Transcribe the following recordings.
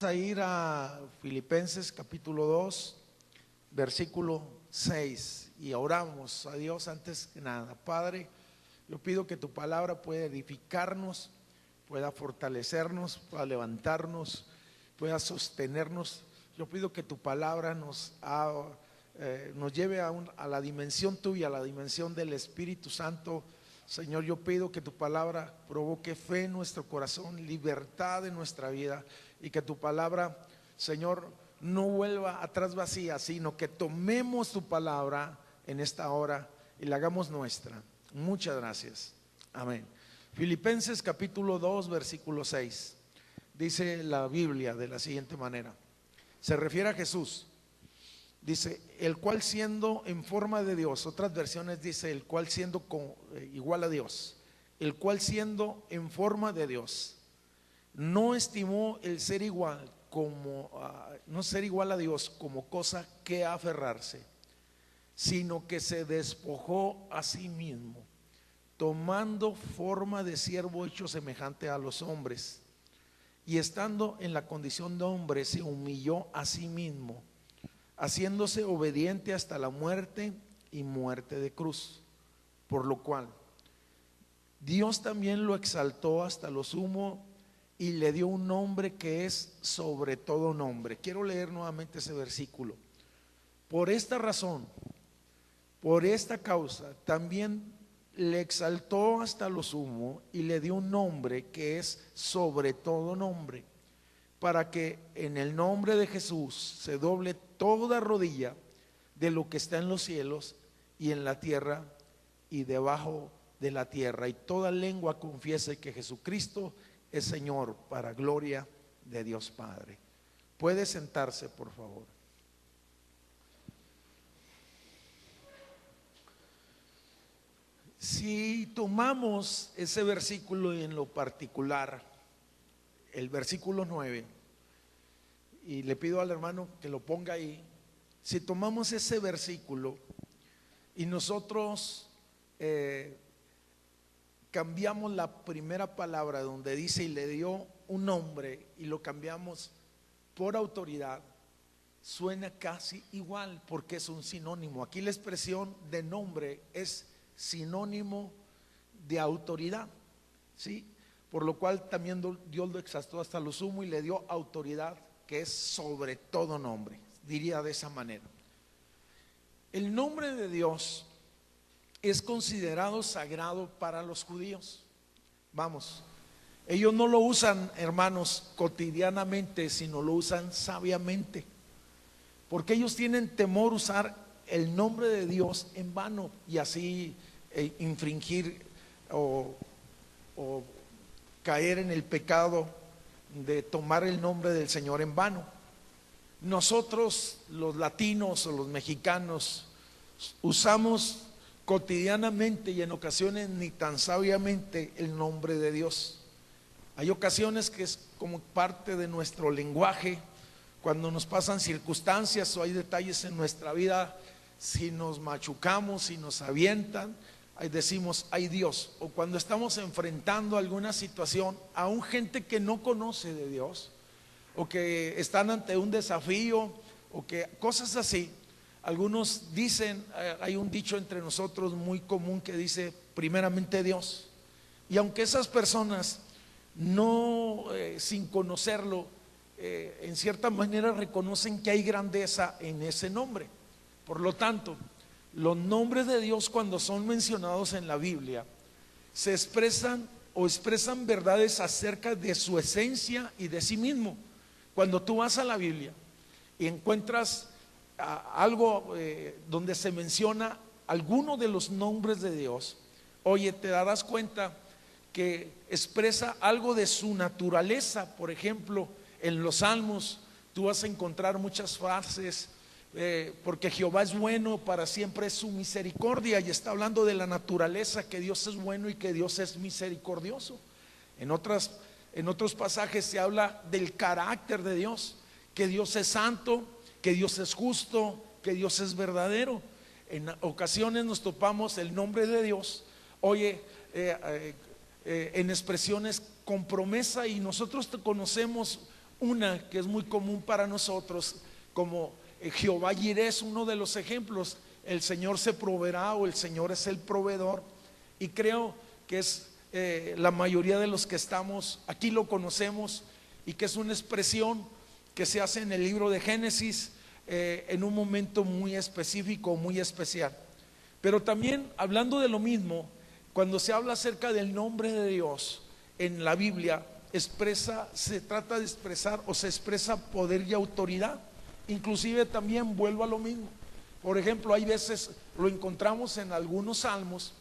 a ir a Filipenses capítulo 2, versículo 6 y oramos a Dios antes que nada. Padre, yo pido que tu palabra pueda edificarnos, pueda fortalecernos, pueda levantarnos, pueda sostenernos. Yo pido que tu palabra nos lleve a la dimensión tuya, a la dimensión del Espíritu Santo. Señor, yo pido que tu palabra provoque fe en nuestro corazón, libertad en nuestra vida, y que tu palabra, Señor, no vuelva atrás vacía, sino que tomemos tu palabra en esta hora y la hagamos nuestra. Muchas gracias. Amén. Filipenses capítulo 2, versículo 6. Dice la Biblia de la siguiente manera. Se refiere a Jesús. Dice, el cual siendo en forma de Dios. Otras versiones dice, el cual siendo igual a Dios. El cual siendo en forma de Dios, no estimó el ser igual no ser igual a Dios como cosa que aferrarse, sino que se despojó a sí mismo, tomando forma de siervo hecho semejante a los hombres, y estando en la condición de hombre, se humilló a sí mismo, haciéndose obediente hasta la muerte y muerte de cruz, por lo cual Dios también lo exaltó hasta lo sumo y le dio un nombre que es sobre todo nombre. Quiero leer nuevamente ese versículo. Por esta razón, por esta causa, también le exaltó hasta lo sumo y le dio un nombre que es sobre todo nombre, para que en el nombre de Jesús se doble toda rodilla de lo que está en los cielos y en la tierra y debajo de la tierra, y toda lengua confiese que Jesucristo es Señor, para gloria de Dios Padre. Puede sentarse, por favor. Si tomamos ese versículo y en lo particular el versículo 9, y le pido al hermano que lo ponga ahí. Si tomamos ese versículo y nosotros cambiamos la primera palabra donde dice y le dio un nombre, y lo cambiamos por autoridad, suena casi igual porque es un sinónimo. Aquí la expresión de nombre es sinónimo de autoridad, ¿sí? Por lo cual también Dios lo exaltó hasta lo sumo y le dio autoridad que es sobre todo nombre, diría de esa manera. El nombre de Dios es considerado sagrado para los judíos. Vamos, ellos no lo usan, hermanos, cotidianamente, sino lo usan sabiamente, porque ellos tienen temor usar el nombre de Dios en vano y así infringir o caer en el pecado de tomar el nombre del Señor en vano. Nosotros, los latinos o los mexicanos, usamos cotidianamente y en ocasiones ni tan sabiamente el nombre de Dios. Hay ocasiones que es como parte de nuestro lenguaje, cuando nos pasan circunstancias o hay detalles en nuestra vida, si nos machucamos, si nos avientan, ahí decimos ay Dios. O cuando estamos enfrentando alguna situación, aún gente que no conoce de Dios o que están ante un desafío o que cosas así. Algunos dicen, hay un dicho entre nosotros muy común que dice primeramente Dios, y aunque esas personas no sin conocerlo en cierta manera reconocen que hay grandeza en ese nombre. Por lo tanto, los nombres de Dios, cuando son mencionados en la Biblia, se expresan verdades acerca de su esencia y de sí mismo. Cuando tú vas a la Biblia y encuentras algo donde se menciona alguno de los nombres de Dios, oye, te darás cuenta que expresa algo de su naturaleza. Por ejemplo, en los Salmos tú vas a encontrar muchas frases, porque Jehová es bueno, para siempre es su misericordia, y está hablando de la naturaleza, que Dios es bueno y que Dios es misericordioso. En otros pasajes se habla del carácter de Dios, que Dios es santo, que Dios es justo, que Dios es verdadero. En ocasiones nos topamos el nombre de Dios, oye, en expresiones con promesa, y nosotros conocemos una que es muy común para nosotros, como Jehová Jireh es uno de los ejemplos. El Señor se proveerá, o el Señor es el proveedor. Y creo que es la mayoría de los que estamos aquí lo conocemos, y que es una expresión que se hace en el libro de Génesis en un momento muy específico, muy especial. Pero también, hablando de lo mismo, cuando se habla acerca del nombre de Dios en la Biblia, se trata de expresar, o se expresa poder y autoridad. Inclusive también vuelvo a lo mismo. Por ejemplo, hay veces lo encontramos en algunos salmos,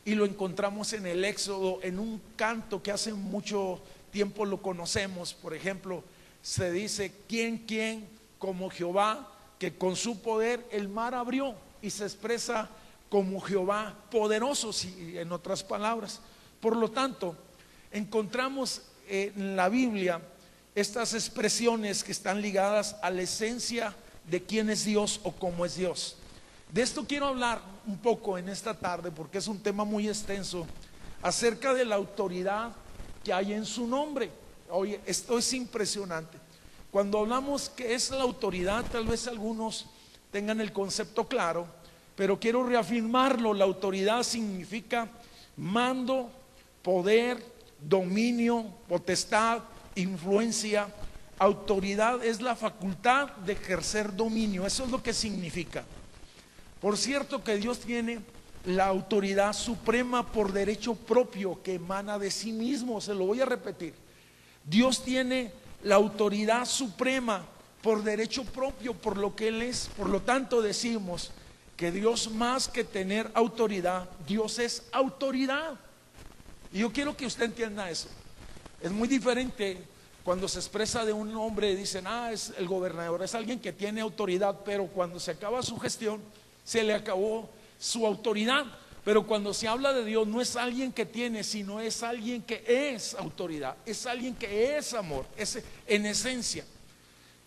y lo encontramos en el Éxodo, en un canto que hace mucho tiempo lo conocemos. Por ejemplo, se dice: ¿quién como Jehová, que con su poder el mar abrió? Y se expresa como Jehová poderoso, en otras palabras. Por lo tanto, encontramos en la Biblia estas expresiones que están ligadas a la esencia de quién es Dios o cómo es Dios. De esto quiero hablar un poco en esta tarde, porque es un tema muy extenso, acerca de la autoridad que hay en su nombre. Oye, esto es impresionante. Cuando hablamos que es la autoridad, tal vez algunos tengan el concepto claro, pero quiero reafirmarlo. La autoridad significa mando, poder, dominio, potestad, influencia. Autoridad es la facultad de ejercer dominio. Eso es lo que significa. Por cierto que Dios tiene la autoridad suprema por derecho propio, que emana de sí mismo. Se lo voy a repetir. Dios tiene la autoridad suprema por derecho propio, por lo que Él es. Por lo tanto, decimos que Dios, más que tener autoridad, Dios es autoridad. Y yo quiero que usted entienda eso. Es muy diferente cuando se expresa de un hombre y dicen: es el gobernador, es alguien que tiene autoridad, pero cuando se acaba su gestión, se le acabó su autoridad. Pero cuando se habla de Dios, no es alguien que tiene, sino es alguien que es autoridad, es alguien que es amor, es en esencia.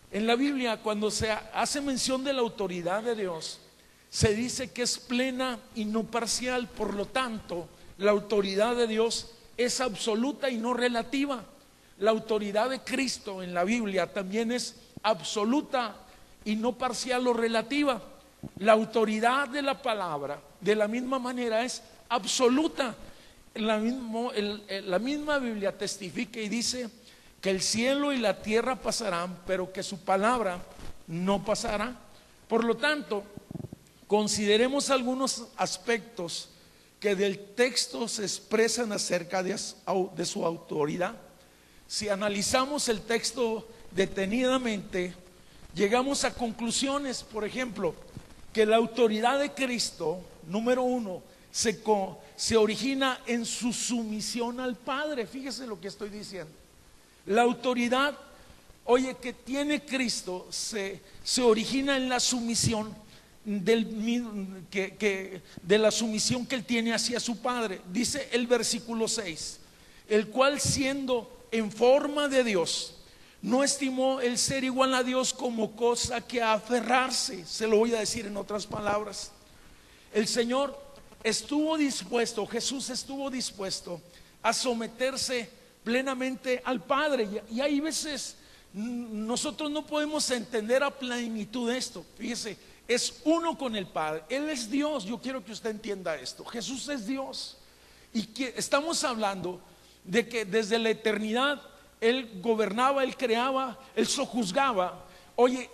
En la Biblia, cuando se hace mención de la autoridad de Dios, se dice que es plena y no parcial. Por lo tanto, la autoridad de Dios es absoluta y no relativa. La autoridad de Cristo en la Biblia también es absoluta y no parcial o relativa. La autoridad de la palabra, de la misma manera, es absoluta. La misma Biblia testifica y dice que el cielo y la tierra pasarán, pero que su palabra no pasará. Por lo tanto, consideremos algunos aspectos que del texto se expresan acerca de su autoridad. Si analizamos el texto detenidamente, llegamos a conclusiones. Por ejemplo, que la autoridad de Cristo, número uno, se origina en su sumisión al Padre. Fíjese lo que estoy diciendo. La autoridad, que tiene Cristo se origina en la sumisión de la sumisión que Él tiene hacia su Padre. Dice el versículo 6: el cual, siendo en forma de Dios, no estimó el ser igual a Dios como cosa que aferrarse. Se lo voy a decir en otras palabras. El Señor estuvo dispuesto, Jesús estuvo dispuesto a someterse plenamente al Padre. Y hay veces nosotros no podemos entender a plenitud esto. Fíjese, es uno con el Padre. Él es Dios. Yo quiero que usted entienda esto. Jesús es Dios. Y que estamos hablando de que desde la eternidad Él gobernaba, Él creaba, Él sojuzgaba.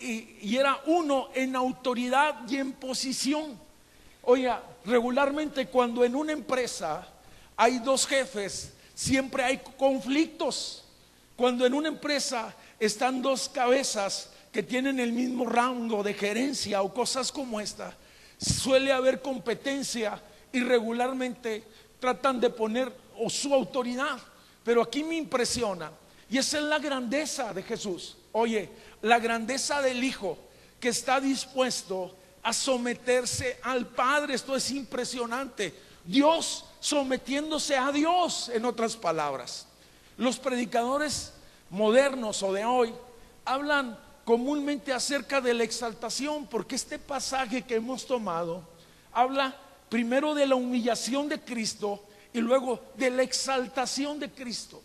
Y era uno en autoridad y en posición. Regularmente cuando en una empresa hay dos jefes, siempre hay conflictos. Cuando en una empresa están dos cabezas que tienen el mismo rango de gerencia o cosas como esta, suele haber competencia y regularmente tratan de poner su autoridad. Pero aquí me impresiona, y esa es la grandeza de Jesús. La grandeza del Hijo, que está dispuesto a someterse al Padre. Esto es impresionante. Dios sometiéndose a Dios, en otras palabras. Los predicadores modernos o de hoy hablan comúnmente acerca de la exaltación, porque este pasaje que hemos tomado habla primero de la humillación de Cristo y luego de la exaltación de Cristo.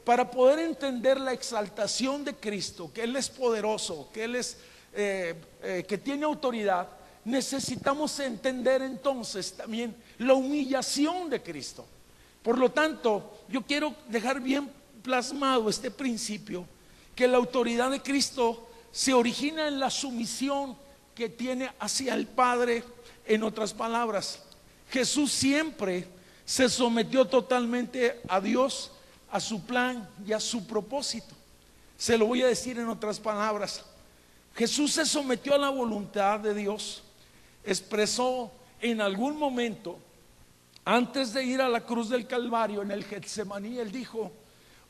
para poder entender la exaltación de Cristo, que Él es poderoso, que Él es que tiene autoridad, necesitamos entender entonces también la humillación de Cristo. Por lo tanto, yo quiero dejar bien plasmado este principio, que la autoridad de Cristo se origina en la sumisión que tiene hacia el Padre. En otras palabras, Jesús siempre se sometió totalmente a Dios, a su plan y a su propósito. Se lo voy a decir en otras palabras: Jesús se sometió a la voluntad de Dios. Expresó en algún momento, antes de ir a la cruz del Calvario, en el Getsemaní, Él dijo: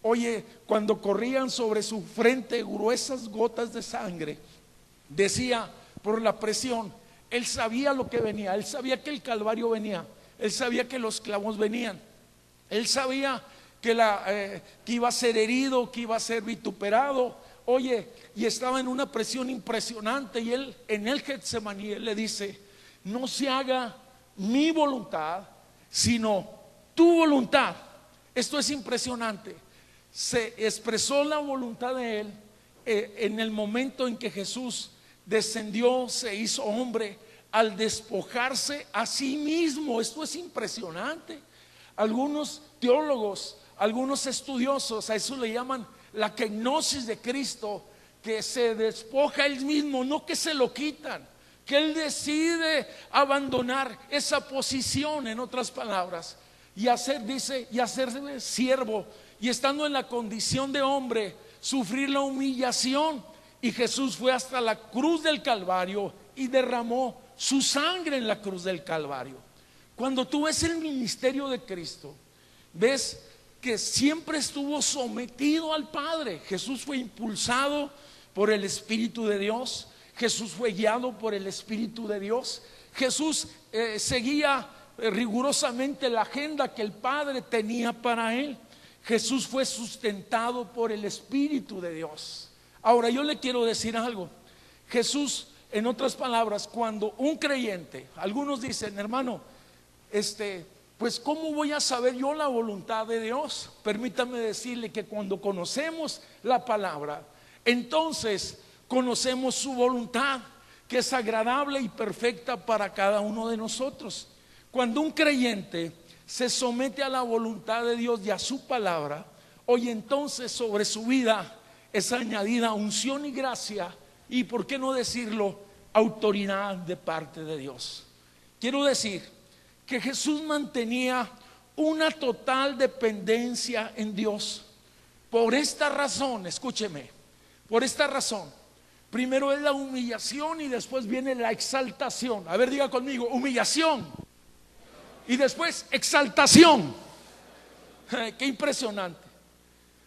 oye, cuando corrían sobre su frente gruesas gotas de sangre, decía, por la presión, Él sabía lo que venía, Él sabía que el Calvario venía, Él sabía que los clavos venían, Él sabía que iba a ser herido, que iba a ser vituperado. Oye, y estaba en una presión impresionante, y Él en el Getsemaní, Él le dice: no se haga mi voluntad, sino tu voluntad. Esto es impresionante. Se expresó la voluntad de Él en el momento en que Jesús descendió, se hizo hombre, al despojarse a sí mismo. Esto es impresionante. Algunos teólogos, algunos estudiosos a eso le llaman la kenosis de Cristo, que se despoja Él mismo, no que se lo quitan, que Él decide abandonar esa posición, en otras palabras, y hacerse siervo, y estando en la condición de hombre, sufrir la humillación. Y Jesús fue hasta la cruz del Calvario y derramó su sangre en la cruz del Calvario. Cuando tú ves el ministerio de Cristo, ves que siempre estuvo sometido al Padre. Jesús fue impulsado por el Espíritu de Dios, Jesús fue guiado por el Espíritu de Dios, Jesús seguía rigurosamente la agenda que el Padre tenía para Él. Jesús fue sustentado por el Espíritu de Dios. Ahora yo le quiero decir algo. Jesús, en otras palabras, cuando un creyente, algunos dicen, hermano, pues ¿cómo voy a saber yo la voluntad de Dios? Permítame decirle que cuando conocemos la palabra, entonces conocemos su voluntad, que es agradable y perfecta para cada uno de nosotros. Cuando un creyente se somete a la voluntad de Dios y a su palabra, hoy entonces sobre su vida es añadida unción y gracia, y por qué no decirlo, autoridad de parte de Dios. Quiero decir que Jesús mantenía una total dependencia en Dios. Por esta razón, escúcheme, por esta razón, primero es la humillación y después viene la exaltación. A ver, diga conmigo, humillación y después exaltación. Qué impresionante.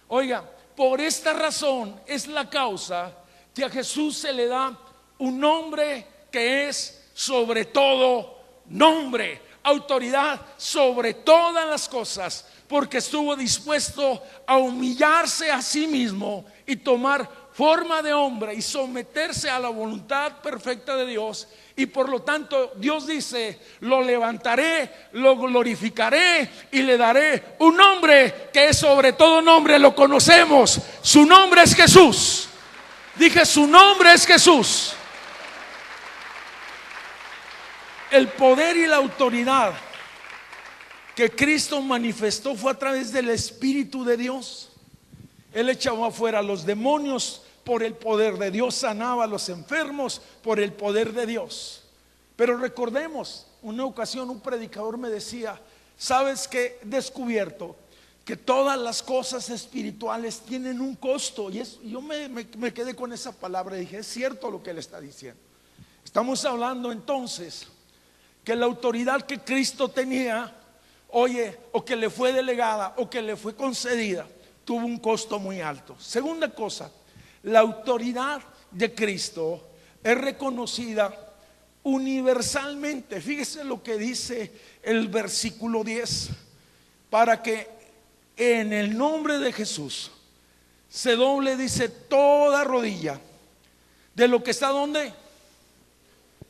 Oiga, por esta razón es la causa que a Jesús se le da un nombre que es sobre todo nombre, autoridad sobre todas las cosas, porque estuvo dispuesto a humillarse a sí mismo y tomar forma de hombre y someterse a la voluntad perfecta de Dios. Y por lo tanto Dios dice: lo levantaré, lo glorificaré y le daré un nombre que es sobre todo nombre. Lo conocemos, su nombre es Jesús. Dije, su nombre es Jesús. El poder y la autoridad que Cristo manifestó fue a través del Espíritu de Dios. Él echaba afuera a los demonios por el poder de Dios, sanaba a los enfermos por el poder de Dios. Pero recordemos, una ocasión un predicador me decía: ¿sabes qué? He descubierto que todas las cosas espirituales tienen un costo. Y yo me quedé con esa palabra y dije: es cierto lo que él está diciendo. Estamos hablando entonces que la autoridad que Cristo tenía, oye, o que le fue delegada o que le fue concedida, tuvo un costo muy alto. Segunda cosa, la autoridad de Cristo es reconocida universalmente. Fíjese lo que dice el versículo 10: para que en el nombre de Jesús se doble, dice, toda rodilla de lo que está donde,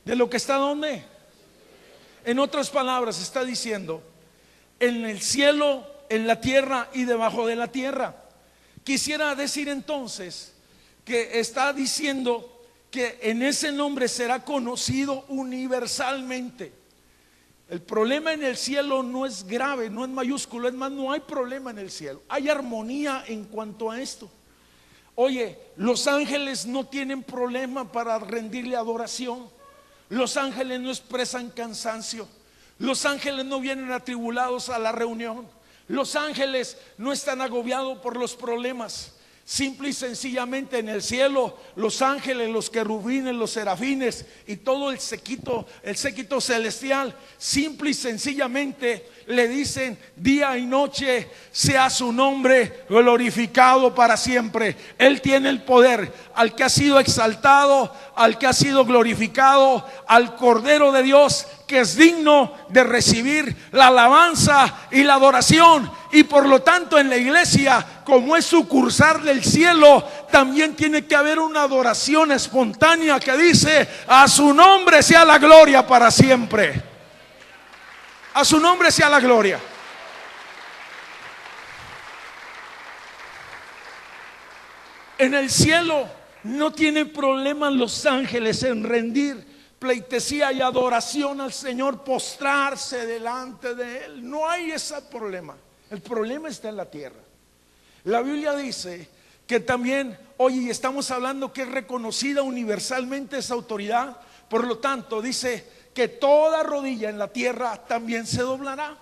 de lo que está donde. En otras palabras está diciendo: en el cielo, en la tierra y debajo de la tierra. Quisiera decir entonces que está diciendo que en ese nombre será conocido universalmente. El problema en el cielo no es grave, no es mayúsculo, es más, no hay problema en el cielo. Hay armonía en cuanto a esto. Oye, los ángeles no tienen problema para rendirle adoración. Los ángeles no expresan cansancio. Los ángeles no vienen atribulados a la reunión. Los ángeles no están agobiados por los problemas. Simple y sencillamente en el cielo, los ángeles, los querubines, los serafines y todo el séquito celestial, simple y sencillamente le dicen día y noche: sea su nombre glorificado para siempre. Él tiene el poder. Al que ha sido exaltado, al que ha sido glorificado, al Cordero de Dios, que es digno de recibir la alabanza y la adoración. Y por lo tanto en la iglesia, como es sucursal del cielo, también tiene que haber una adoración espontánea que dice: a su nombre sea la gloria para siempre. A su nombre sea la gloria. En el cielo no tienen problema los ángeles en rendir pleitesía y adoración al Señor, postrarse delante de Él. No hay ese problema. El problema está en la tierra. La Biblia dice que también, oye, estamos hablando que es reconocida universalmente esa autoridad. Por lo tanto, dice que toda rodilla en la tierra también se doblará.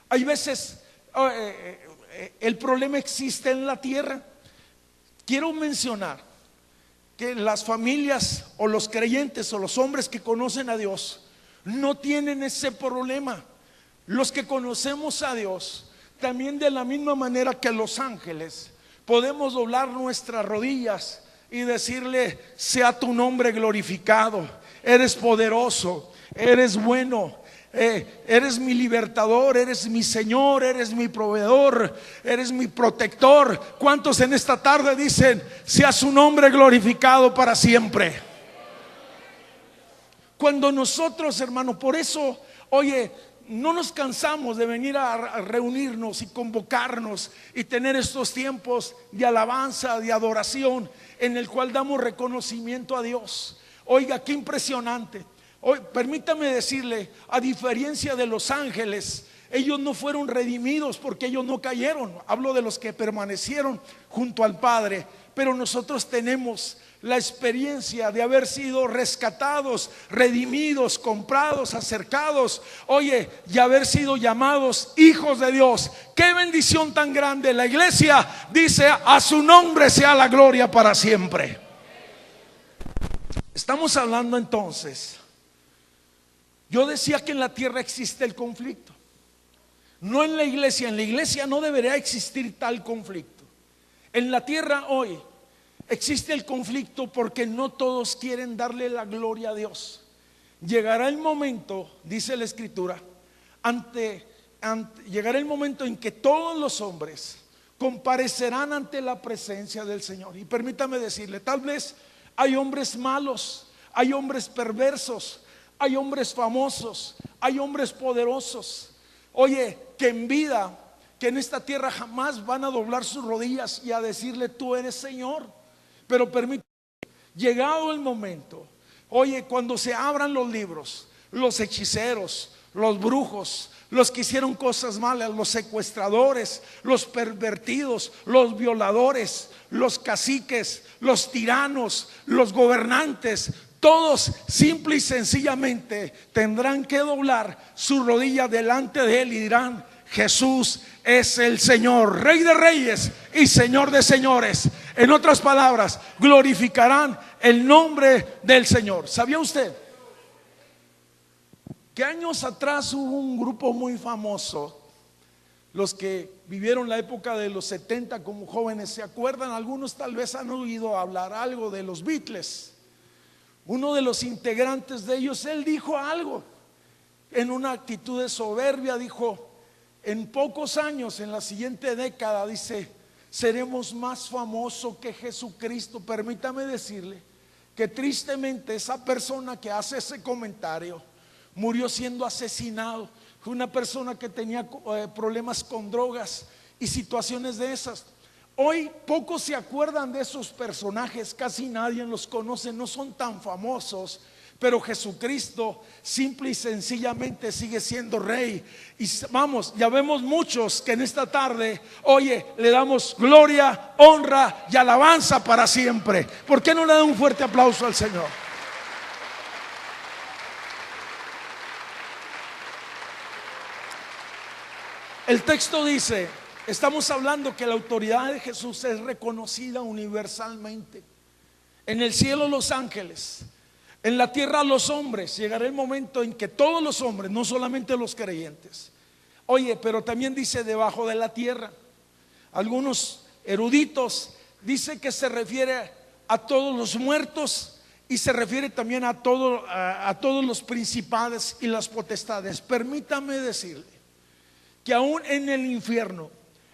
Hay veces el problema existe en la tierra. Quiero mencionar que las familias o los creyentes o los hombres que conocen a Dios no tienen ese problema. Los que conocemos a Dios, también de la misma manera que los ángeles, podemos doblar nuestras rodillas y decirle: sea tu nombre glorificado. Eres poderoso, eres bueno, eres mi libertador, eres mi Señor, eres mi proveedor, eres mi protector. ¿Cuántos en esta tarde dicen: sea su nombre glorificado para siempre? Cuando nosotros, hermano, por eso, oye, no nos cansamos de venir a reunirnos y convocarnos y tener estos tiempos de alabanza, de adoración, en el cual damos reconocimiento a Dios. Oiga, qué impresionante. Hoy, permítame decirle, a diferencia de los ángeles, ellos no fueron redimidos porque ellos no cayeron. Hablo de los que permanecieron junto al Padre. Pero nosotros tenemos la experiencia de haber sido rescatados, redimidos, comprados, acercados, oye, y haber sido llamados hijos de Dios. Qué bendición tan grande. La iglesia dice: a su nombre sea la gloria para siempre. Estamos hablando entonces, yo decía que en la tierra existe el conflicto, no en la iglesia. En la iglesia no debería existir tal conflicto. En la tierra hoy existe el conflicto porque no todos quieren darle la gloria a Dios. Llegará el momento, dice la Escritura, llegará el momento en que todos los hombres comparecerán ante la presencia del Señor. Y permítame decirle, tal vez hay hombres malos, hay hombres perversos, hay hombres famosos, hay hombres poderosos, oye, que en vida, que en esta tierra jamás van a doblar sus rodillas y a decirle: tú eres Señor. Pero permítame, llegado el momento, oye, cuando se abran los libros, los hechiceros, los brujos, los que hicieron cosas malas, los secuestradores, los pervertidos, los violadores, los caciques, los tiranos, los gobernantes, todos simple y sencillamente tendrán que doblar su rodilla delante de Él y dirán: Jesús es el Señor, Rey de reyes y Señor de señores. En otras palabras, glorificarán el nombre del Señor. ¿Sabía usted que años atrás hubo un grupo muy famoso? Los que vivieron la época de los 70 como jóvenes se acuerdan. Algunos tal vez han oído hablar algo de los Beatles. Uno de los integrantes de ellos, él dijo algo en una actitud de soberbia. Dijo: en pocos años, en la siguiente década, dice, seremos más famosos que Jesucristo. Permítame decirle que tristemente esa persona que hace ese comentario murió siendo asesinado. Fue una persona que tenía problemas con drogas y situaciones de esas. Hoy pocos se acuerdan de esos personajes, casi nadie los conoce, no son tan famosos. Pero Jesucristo simple y sencillamente sigue siendo rey. Y vamos, ya vemos muchos que en esta tarde, oye, le damos gloria, honra y alabanza para siempre. ¿Por qué no le da un fuerte aplauso al Señor? El texto dice, estamos hablando que la autoridad de Jesús es reconocida universalmente. En el cielo los ángeles, en la tierra los hombres. Llegará el momento en que todos los hombres, no solamente los creyentes. Oye, pero también dice debajo de la tierra. Algunos eruditos dicen que se refiere a todos los muertos y se refiere también a todos los principados y las potestades. Permítame decirle que aún en el infierno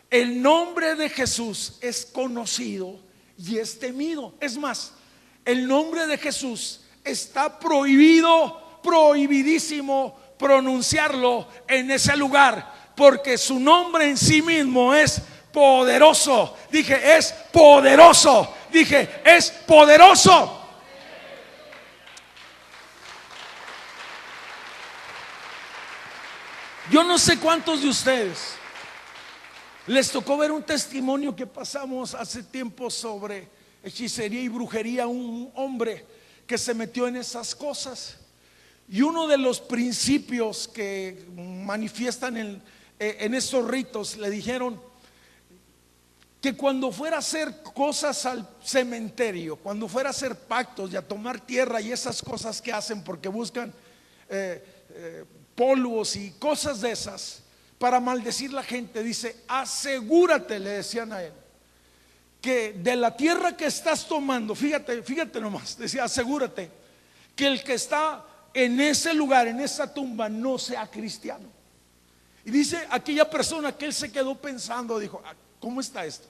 el nombre de Jesús es conocido y es temido. Es más, el nombre de Jesús está prohibido, prohibidísimo pronunciarlo en ese lugar, porque su nombre en sí mismo es poderoso. Dije, es poderoso. Dije, es poderoso. Yo no sé cuántos de ustedes les tocó ver un testimonio que pasamos hace tiempo sobre hechicería y brujería. Un hombre que se metió en esas cosas, y uno de los principios que manifiestan en estos ritos, le dijeron que cuando fuera a hacer cosas al cementerio, cuando fuera a hacer pactos y a tomar tierra y esas cosas que hacen porque buscan polvos y cosas de esas para maldecir la gente, dice, asegúrate, le decían a él, que de la tierra que estás tomando, fíjate nomás, decía, asegúrate que el que está en ese lugar, en esa tumba, no sea cristiano. Y dice aquella persona que él se quedó pensando, dijo, ¿cómo está esto?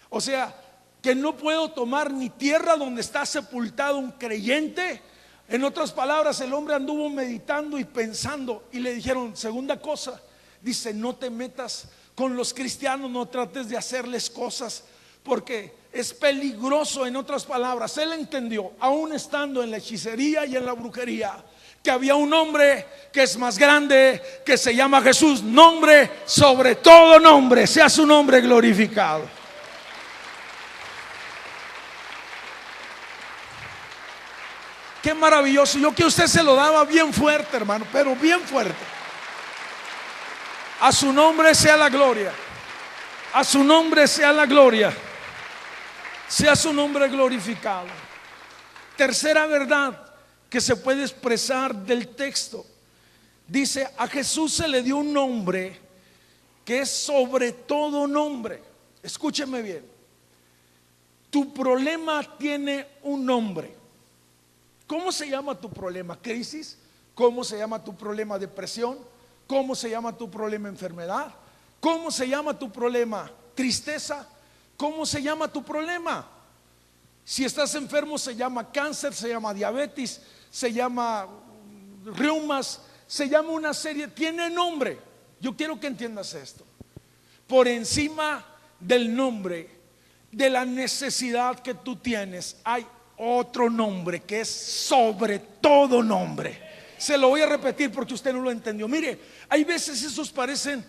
O sea, que no puedo tomar ni tierra donde está sepultado un creyente. En otras palabras, el hombre anduvo meditando y pensando, y le dijeron, segunda cosa, dice, no te metas con los cristianos, no trates de hacerles cosas, porque es peligroso. En otras palabras, él entendió, aún estando en la hechicería y en la brujería, que había un nombre que es más grande, que se llama Jesús, nombre sobre todo nombre, sea su nombre glorificado. Qué maravilloso. Yo que usted se lo daba bien fuerte, hermano, pero bien fuerte. A su nombre sea la gloria. A su nombre sea la gloria. Sea su nombre glorificado. Tercera verdad que se puede expresar del texto. Dice, a Jesús se le dio un nombre que es sobre todo nombre. Escúcheme bien. Tu problema tiene un nombre. ¿Cómo se llama tu problema? ¿Crisis? ¿Cómo se llama tu problema? ¿Depresión? ¿Cómo se llama tu problema? ¿Enfermedad? ¿Cómo se llama tu problema? ¿Tristeza? ¿Cómo se llama tu problema? Si estás enfermo, se llama cáncer, se llama diabetes, se llama reumas, se llama una serie, tiene nombre. Yo quiero que entiendas esto. Por encima del nombre, de la necesidad que tú tienes, hay otro nombre que es sobre todo nombre. Se lo voy a repetir porque usted no lo entendió. Mire, hay veces esos parecen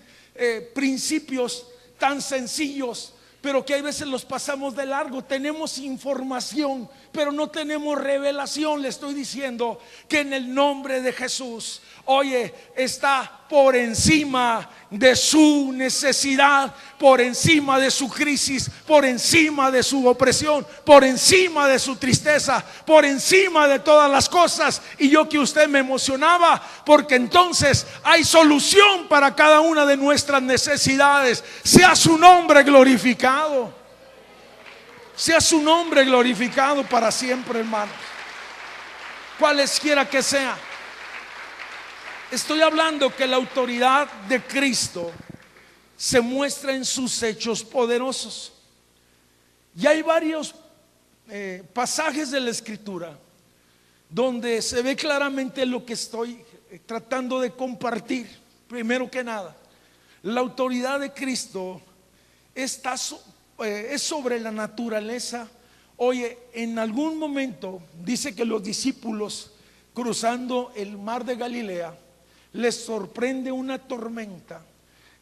principios tan sencillos, pero que hay veces los pasamos de largo. Tenemos información, pero no tenemos revelación. Le estoy diciendo que en el nombre de Jesús, oye, está por encima de su necesidad, por encima de su crisis, por encima de su opresión, por encima de su tristeza, por encima de todas las cosas. Y yo que usted me emocionaba, porque entonces hay solución para cada una de nuestras necesidades. Sea su nombre glorificado. Sea su nombre glorificado para siempre, hermanos. Cualesquiera que sea. Estoy hablando que la autoridad de Cristo se muestra en sus hechos poderosos. Y hay varios pasajes de la Escritura donde se ve claramente lo que estoy tratando de compartir. Primero que nada, la autoridad de Cristo está es sobre la naturaleza. Oye, en algún momento dice que los discípulos cruzando el mar de Galilea les sorprende una tormenta.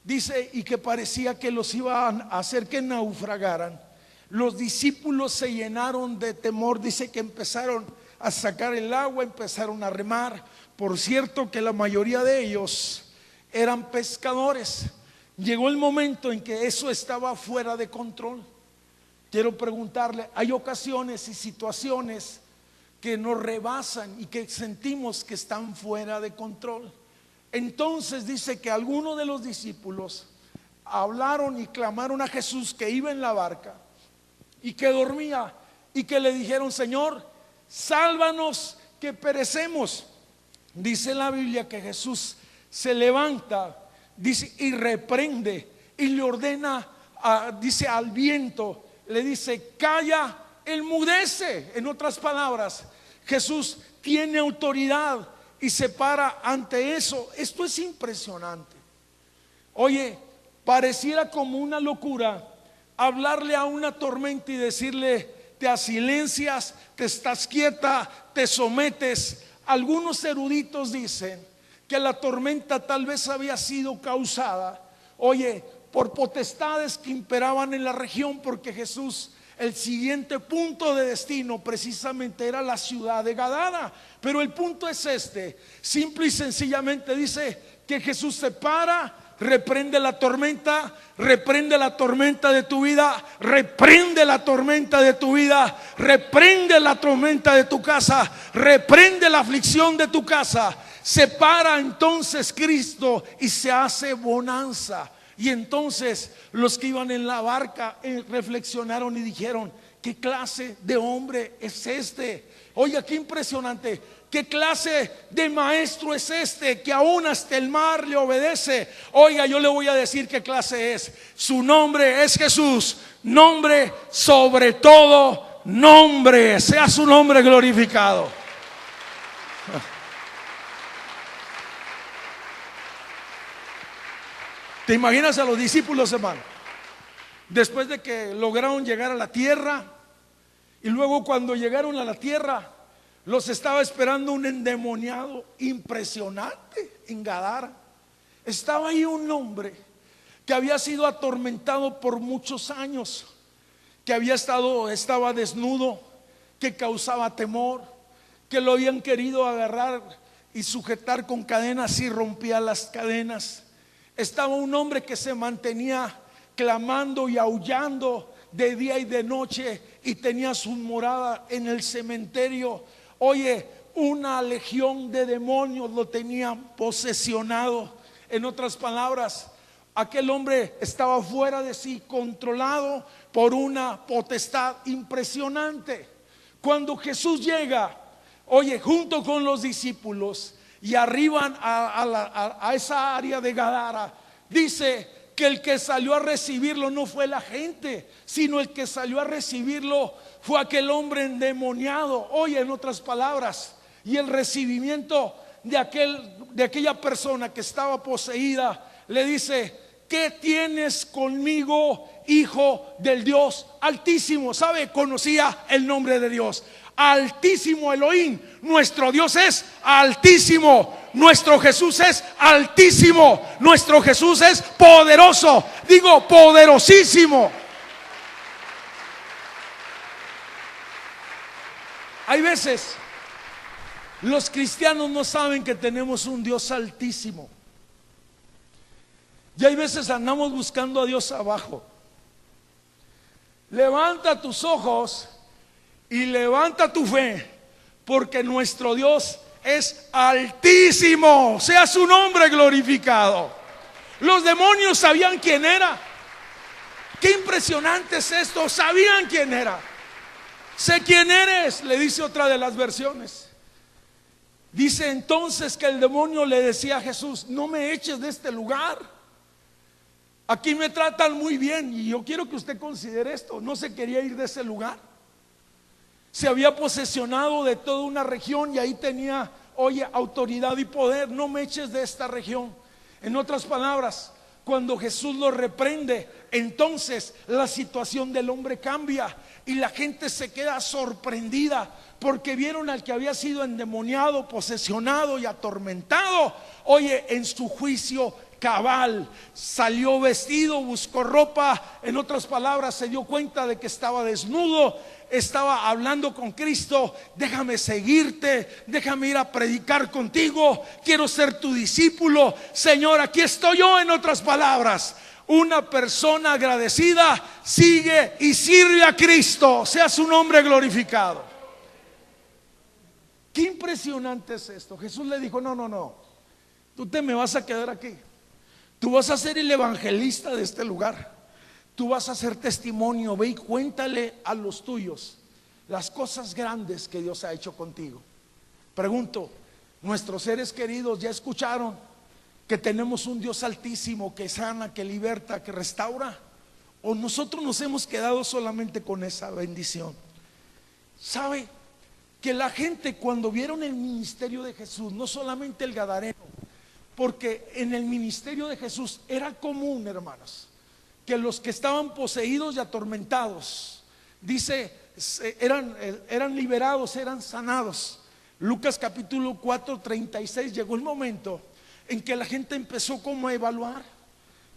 Dice, y que parecía que los iba a hacer que naufragaran. Los discípulos se llenaron de temor. Dice que empezaron a sacar el agua, empezaron a remar. Por cierto que la mayoría de ellos eran pescadores. Llegó el momento en que eso estaba fuera de control. Quiero preguntarle, hay ocasiones y situaciones que nos rebasan y que sentimos que están fuera de control. Entonces dice que algunos de los discípulos hablaron y clamaron a Jesús que iba en la barca y que dormía, y que le dijeron: Señor, sálvanos que perecemos. Dice la Biblia que Jesús se levanta, dice, y reprende y le ordena dice al viento, le dice: calla, enmudece. En otras palabras, Jesús tiene autoridad y se para ante eso. Esto es impresionante. Oye, pareciera como una locura hablarle a una tormenta y decirle: te asilencias, te estás quieta, te sometes. Algunos eruditos dicen que la tormenta tal vez había sido causada, oye, por potestades que imperaban en la región, porque Jesús, el siguiente punto de destino precisamente era la ciudad de Gadara. Pero el punto es este: simple y sencillamente dice que Jesús se para, reprende la tormenta de tu vida, reprende la tormenta de tu vida, reprende la tormenta de tu casa, reprende la aflicción de tu casa. Se para entonces Cristo y se hace bonanza. Y entonces los que iban en la barca reflexionaron y dijeron: ¿qué clase de hombre es este? Oiga, qué impresionante. ¿Qué clase de maestro es este que aún hasta el mar le obedece? Oiga, yo le voy a decir qué clase es. Su nombre es Jesús, nombre sobre todo nombre. Sea su nombre glorificado. ¿Te imaginas a los discípulos, hermano? Después de que lograron llegar a la tierra, y luego cuando llegaron a la tierra, los estaba esperando un endemoniado impresionante en Gadara. Estaba ahí un hombre que había sido atormentado por muchos años, que estaba desnudo, que causaba temor, que lo habían querido agarrar y sujetar con cadenas y rompía las cadenas. Estaba un hombre que se mantenía clamando y aullando de día y de noche, y tenía su morada en el cementerio. Oye, una legión de demonios lo tenían posesionado. En otras palabras, aquel hombre estaba fuera de sí, controlado por una potestad impresionante. Cuando Jesús llega, oye, junto con los discípulos, y arriban a esa área de Gadara, dice que el que salió a recibirlo no fue la gente, sino el que salió a recibirlo fue aquel hombre endemoniado. Oye, en otras palabras, y el recibimiento de aquella persona que estaba poseída, le dice: ¿qué tienes conmigo, hijo del Dios Altísimo? ¿Sabe? Conocía el nombre de Dios. Altísimo Elohim. Nuestro Dios es altísimo. Nuestro Jesús es altísimo. Nuestro Jesús es poderoso. Digo, poderosísimo. Hay veces los cristianos no saben que tenemos un Dios altísimo. Y hay veces andamos buscando a Dios abajo. Levanta tus ojos y levanta tu fe, porque nuestro Dios es altísimo. Sea su nombre glorificado. Los demonios sabían quién era. Qué impresionante es esto. Sabían quién era. Sé quién eres, le dice otra de las versiones. Dice entonces que el demonio le decía a Jesús: no me eches de este lugar. Aquí me tratan muy bien. Y yo quiero que usted considere esto: no se quería ir de ese lugar. Se había posesionado de toda una región y ahí tenía, oye, autoridad y poder. No me eches de esta región. En otras palabras, Cuando Jesús lo reprende, entonces la situación del hombre cambia y la gente se queda sorprendida porque vieron al que había sido endemoniado, posesionado y atormentado, oye, en su juicio cabal, salió vestido, buscó ropa, en otras palabras se dio cuenta de que estaba desnudo, estaba hablando con Cristo: déjame seguirte, déjame ir a predicar contigo, quiero ser tu discípulo, Señor, aquí estoy yo. En otras palabras, una persona agradecida sigue y sirve a Cristo, sea su nombre glorificado. Qué impresionante es esto. Jesús le dijo: no, tú te me vas a quedar aquí, tú vas a ser el evangelista de este lugar, tú vas a hacer testimonio, ve y cuéntale a los tuyos las cosas grandes que Dios ha hecho contigo. Pregunto, ¿nuestros seres queridos ya escucharon que tenemos un Dios altísimo que sana, que liberta, que restaura? ¿O nosotros nos hemos quedado solamente con esa bendición? ¿Sabe? Que la gente, cuando vieron el ministerio de Jesús, no solamente el gadareno, porque en el ministerio de Jesús era común, hermanos, que los que estaban poseídos y atormentados, dice, eran liberados, eran sanados. Lucas capítulo 4:36, llegó el momento en que la gente empezó como a evaluar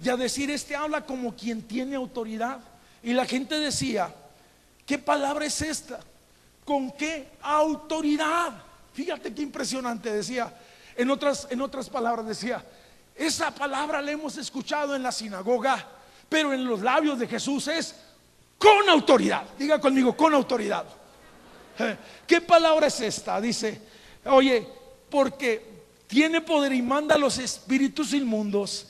y a decir: este habla como quien tiene autoridad. Y la gente decía: ¿qué palabra es esta? ¿Con qué autoridad? Fíjate qué impresionante, decía. En otras palabras decía: esa palabra la hemos escuchado en la sinagoga, pero en los labios de Jesús es con autoridad. Diga conmigo: con autoridad. ¿Qué palabra es esta? Dice: oye, porque tiene poder y manda a los espíritus inmundos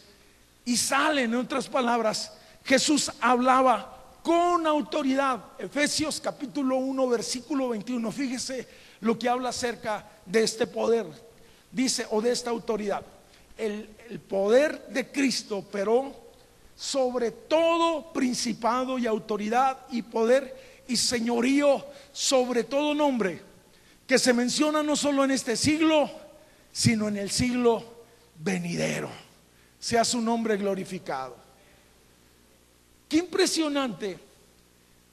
y salen. En otras palabras, Jesús hablaba con autoridad. Efesios capítulo 1 versículo 21. Fíjese lo que habla acerca de este poder. Dice, o de esta autoridad: el poder de Cristo operó sobre todo principado y autoridad y poder y señorío, sobre todo nombre que se menciona no solo en este siglo, sino en el siglo venidero. Sea su nombre glorificado. Qué impresionante.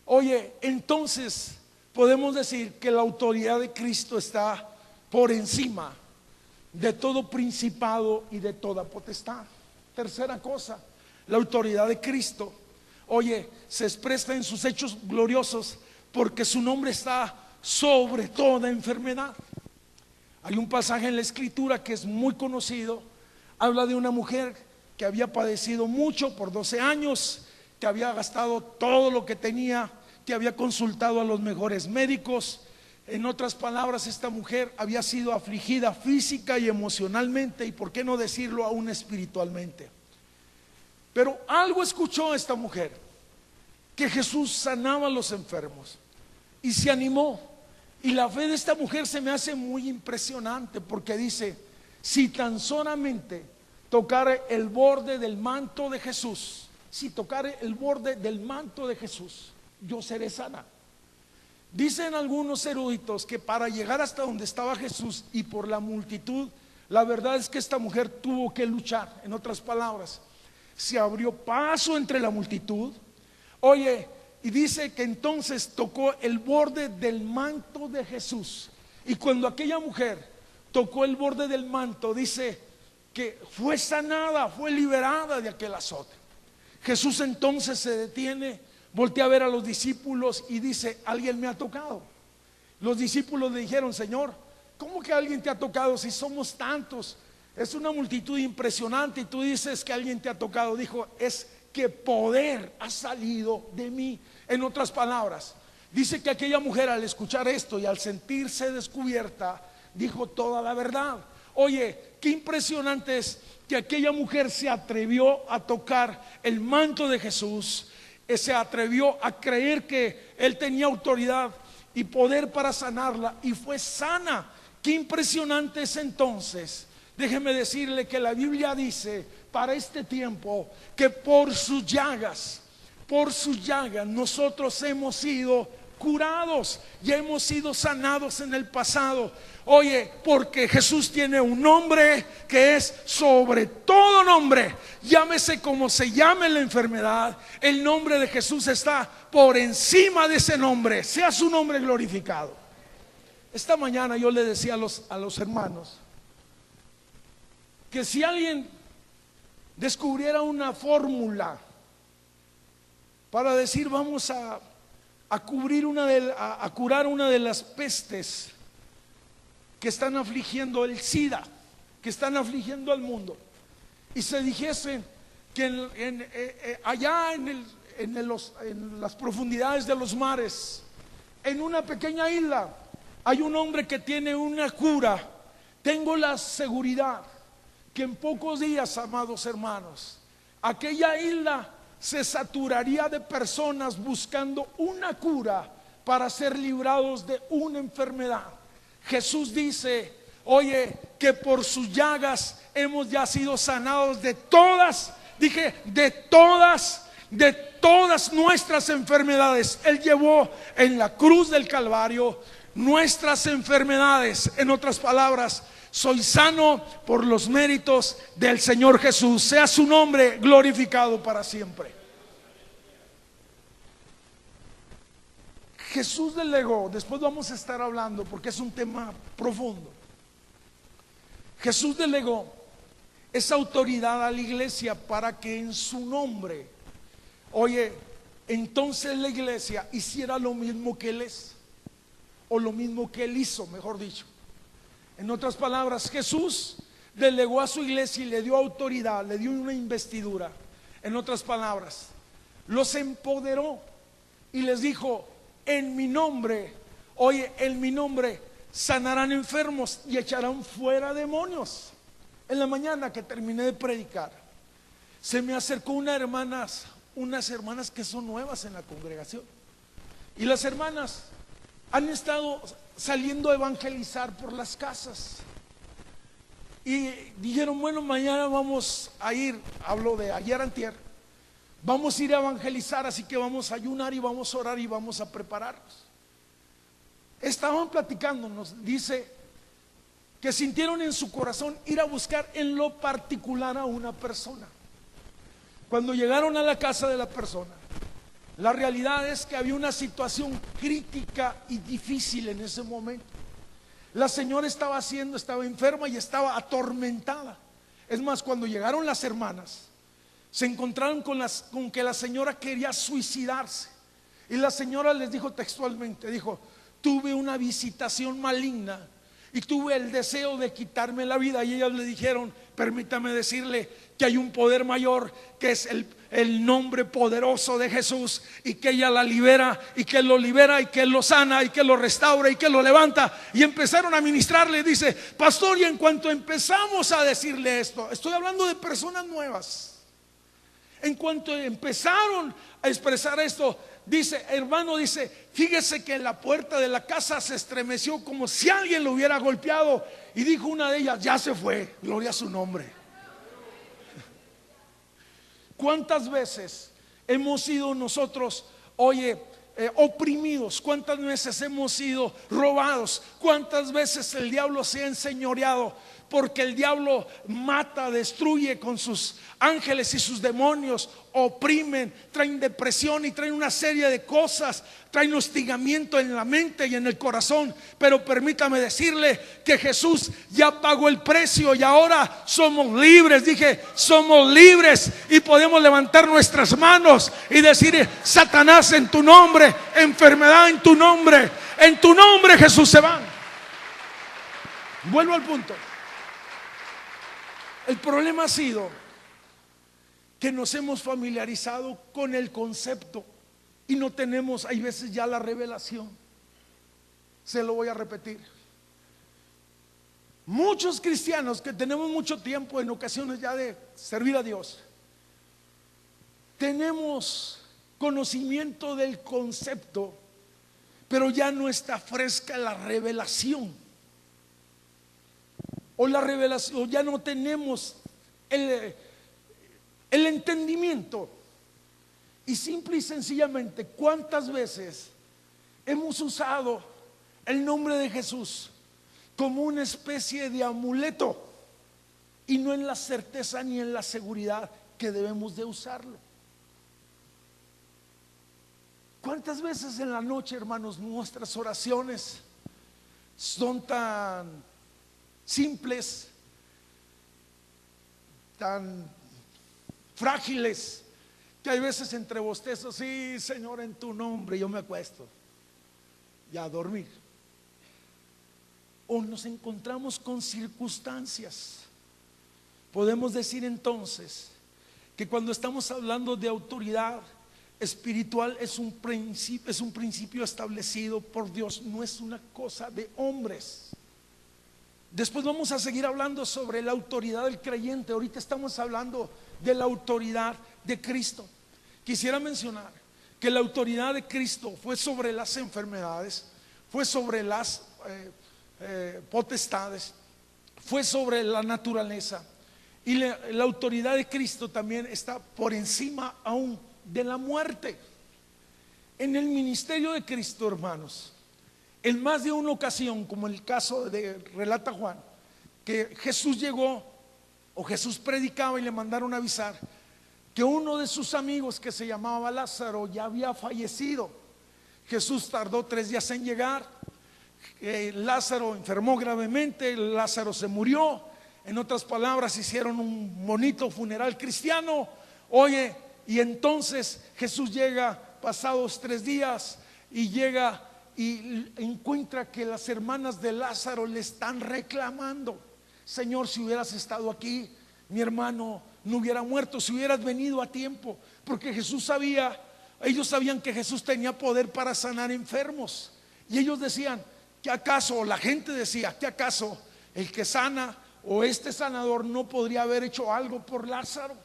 Oye, entonces podemos decir que la autoridad de Cristo está por encima de todo principado y de toda potestad. Tercera cosa, la autoridad de Cristo, oye, se expresa en sus hechos gloriosos porque su nombre está sobre toda enfermedad. Hay un pasaje en la Escritura que es muy conocido. Habla de una mujer que había padecido mucho por 12 años, que había gastado todo lo que tenía, que había consultado a los mejores médicos. En otras palabras, esta mujer había sido afligida física y emocionalmente, y por qué no decirlo, aún espiritualmente. Pero algo escuchó esta mujer, que Jesús sanaba a los enfermos, y se animó. Y la fe de esta mujer se me hace muy impresionante, porque dice: si tan solamente tocare el borde del manto de Jesús, si tocare el borde del manto de Jesús, yo seré sana. Dicen algunos eruditos que para llegar hasta donde estaba Jesús y por la multitud, la verdad es que esta mujer tuvo que luchar. En otras palabras, se abrió paso entre la multitud. Oye, y dice que entonces tocó el borde del manto de Jesús. Y cuando aquella mujer tocó el borde del manto, dice que fue sanada, fue liberada de aquel azote. Jesús entonces se detiene, voltea a ver a los discípulos y dice: alguien me ha tocado. Los discípulos le dijeron: Señor, ¿cómo que alguien te ha tocado si somos tantos? Es una multitud impresionante y tú dices que alguien te ha tocado. Dijo: es que poder ha salido de mí. En otras palabras, dice que aquella mujer, al escuchar esto y al sentirse descubierta, dijo toda la verdad. Oye, qué impresionante es que aquella mujer se atrevió a tocar el manto de Jesús, se atrevió a creer que Él tenía autoridad y poder para sanarla, y fue sana. Qué impresionante es entonces. Déjeme decirle que la Biblia dice para este tiempo que por sus llagas nosotros hemos sido curados, ya hemos sido sanados en el pasado. Oye, porque Jesús tiene un nombre que es sobre todo nombre. Llámese como se llame la enfermedad, el nombre de Jesús está por encima de ese nombre. Sea su nombre glorificado. Esta mañana yo le decía a los hermanos que si alguien descubriera una fórmula para decir vamos a curar una de las pestes que están afligiendo, el SIDA, que están afligiendo al mundo, y se dijese que allá en las profundidades de los mares, en una pequeña isla, hay un hombre que tiene una cura, tengo la seguridad que en pocos días, amados hermanos, aquella isla se saturaría de personas buscando una cura para ser librados de una enfermedad. Jesús dice, oye, que por sus llagas hemos ya sido sanados de todas, de todas nuestras enfermedades. Él llevó en la cruz del Calvario nuestras enfermedades. En otras palabras, soy sano por los méritos del Señor Jesús. Sea su nombre glorificado para siempre. Jesús delegó, después vamos a estar hablando porque es un tema profundo. Jesús delegó esa autoridad a la iglesia para que en su nombre, oye, entonces la iglesia hiciera lo mismo que Él es, o lo mismo que Él hizo, mejor dicho. En otras palabras, Jesús delegó a su iglesia y le dio autoridad, le dio una investidura. En otras palabras, los empoderó y les dijo, en mi nombre, oye, en mi nombre sanarán enfermos y echarán fuera demonios. En la mañana que terminé de predicar, se me acercó unas hermanas que son nuevas en la congregación, y las hermanas han estado saliendo a evangelizar por las casas y dijeron, bueno, mañana vamos a ir, hablo de ayer antier, vamos a ir a evangelizar, así que vamos a ayunar y vamos a orar y vamos a prepararnos. Estaban platicándonos, dice que sintieron en su corazón ir a buscar en lo particular a una persona. Cuando llegaron a la casa de la persona, la realidad es que había una situación crítica y difícil en ese momento. La señora estaba enferma y estaba atormentada. Es más, cuando llegaron las hermanas, se encontraron con que la señora quería suicidarse. Y la señora les dijo textualmente, dijo, tuve una visitación maligna y tuve el deseo de quitarme la vida. Y ellas le dijeron, permítame decirle que hay un poder mayor, que es el nombre poderoso de Jesús, y que ella la libera, y que lo libera, y que lo sana, y que lo restaura, y que lo levanta. Y empezaron a ministrarle. Dice, pastor, y en cuanto empezamos a decirle esto, estoy hablando de personas nuevas, en cuanto empezaron a expresar esto, dice, hermano, dice, fíjese que la puerta de la casa se estremeció como si alguien lo hubiera golpeado, y dijo una de ellas, ya se fue, gloria a su nombre. ¿Cuántas veces hemos sido nosotros, oye, oprimidos? ¿Cuántas veces hemos sido robados? ¿Cuántas veces el diablo se ha enseñoreado? Porque el diablo mata, destruye con sus ángeles y sus demonios, oprimen, traen depresión y traen una serie de cosas, traen hostigamiento en la mente y en el corazón. Pero permítame decirle que Jesús ya pagó el precio y ahora somos libres. Dije, somos libres y podemos levantar nuestras manos y decir, Satanás, en tu nombre, enfermedad en tu nombre Jesús se van. Vuelvo al punto. El problema ha sido que nos hemos familiarizado con el concepto y no tenemos, hay veces, ya la revelación. Se lo voy a repetir. Muchos cristianos que tenemos mucho tiempo, en ocasiones ya de servir a Dios, tenemos conocimiento del concepto, pero ya no está fresca la revelación. O la revelación, ya no tenemos el entendimiento. Y simple y sencillamente, ¿cuántas veces hemos usado el nombre de Jesús como una especie de amuleto y no en la certeza ni en la seguridad que debemos de usarlo. ¿Cuántas veces en la noche, hermanos, nuestras oraciones son tan simples, tan frágiles, que hay veces entre bostezos, sí, Señor, en tu nombre, yo me acuesto ya a dormir? O nos encontramos con circunstancias. Podemos decir entonces que cuando estamos hablando de autoridad espiritual es un principio establecido por Dios, no es una cosa de hombres. Después vamos a seguir hablando sobre la autoridad del creyente. Ahorita estamos hablando de la autoridad de Cristo. Quisiera mencionar que la autoridad de Cristo fue sobre las enfermedades, fue sobre las potestades, fue sobre la naturaleza. Y la autoridad de Cristo también está por encima aún de la muerte. En el ministerio de Cristo, hermanos, en más de una ocasión, como el caso de relata Juan, que Jesús llegó o Jesús predicaba y le mandaron avisar que uno de sus amigos, que se llamaba Lázaro, ya había fallecido. Jesús tardó 3 días en llegar. Lázaro enfermó gravemente, Lázaro se murió. En otras palabras, hicieron un bonito funeral cristiano. Oye, y entonces Jesús llega pasados 3 días y llega y encuentra que las hermanas de Lázaro le están reclamando: Señor, si hubieras estado aquí, mi hermano no hubiera muerto, si hubieras venido a tiempo. Porque ellos sabían que Jesús tenía poder para sanar enfermos. Y ellos decían, ¿qué acaso? La gente decía, ¿qué acaso el que sana o este sanador no podría haber hecho algo por Lázaro?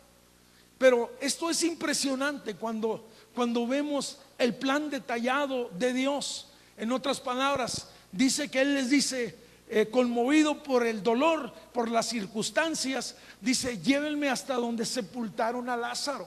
Pero esto es impresionante cuando vemos el plan detallado de Dios. En otras palabras, dice que Él les dice, conmovido por el dolor, por las circunstancias, dice: llévenme hasta donde sepultaron a Lázaro.